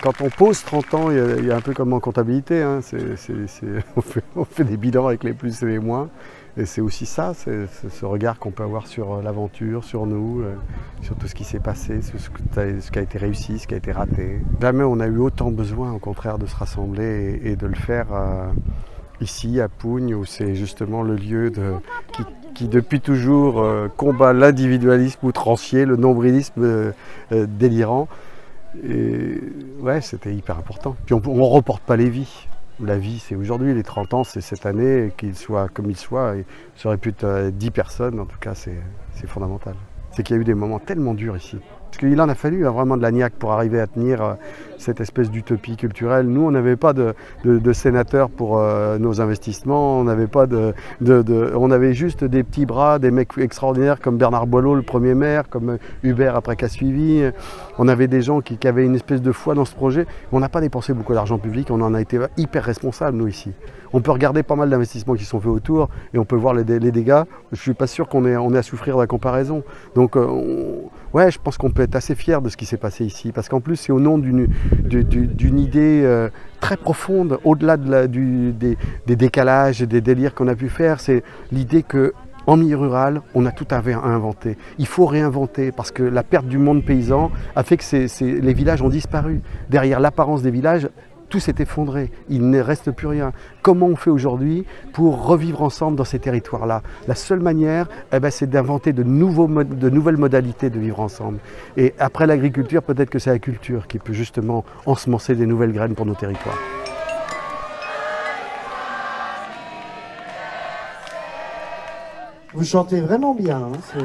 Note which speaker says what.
Speaker 1: Quand on pose 30 ans, il y a un peu comme en comptabilité, hein, on fait des bilans avec les plus et les moins. Et c'est aussi ça, c'est ce regard qu'on peut avoir sur l'aventure, sur nous, sur tout ce qui s'est passé, sur ce qui a été réussi, ce qui a été raté. Jamais on a eu autant besoin, au contraire, de se rassembler et de le faire ici, à Pougne, où c'est justement le lieu qui depuis toujours combat l'individualisme outrancier, le nombrilisme délirant. Et ouais, c'était hyper important. Puis on ne reporte pas les vies. La vie, c'est aujourd'hui, les 30 ans, c'est cette année, qu'il soit comme il soit. Et ça aurait pu être 10 personnes, en tout cas, c'est fondamental. C'est qu'il y a eu des moments tellement durs ici. Parce qu'il en a fallu vraiment de la niaque pour arriver à tenir cette espèce d'utopie culturelle. Nous, on n'avait pas de sénateurs pour nos investissements, on n'avait pas on avait juste des petits bras, des mecs extraordinaires comme Bernard Boileau, le premier maire, comme Hubert après qui a suivi. On avait des gens qui avaient une espèce de foi dans ce projet. On n'a pas dépensé beaucoup d'argent public, on en a été hyper responsables, nous, ici. On peut regarder pas mal d'investissements qui sont faits autour et on peut voir les dégâts. Je ne suis pas sûr qu'on ait à souffrir de la comparaison. Donc, ouais, je pense qu'on peut être assez fier de ce qui s'est passé ici. Parce qu'en plus, c'est au nom d'une idée très profonde, au-delà des décalages et des délires qu'on a pu faire. C'est l'idée que en milieu rural, on a tout à inventer. Il faut réinventer parce que la perte du monde paysan a fait que les villages ont disparu. Derrière l'apparence des villages, tout s'est effondré, il ne reste plus rien. Comment on fait aujourd'hui pour revivre ensemble dans ces territoires-là? La seule manière, c'est d'inventer de nouvelles modalités de vivre ensemble. Et après l'agriculture, peut-être que c'est la culture qui peut justement ensemencer des nouvelles graines pour nos territoires.
Speaker 2: Vous chantez vraiment bien. Hein,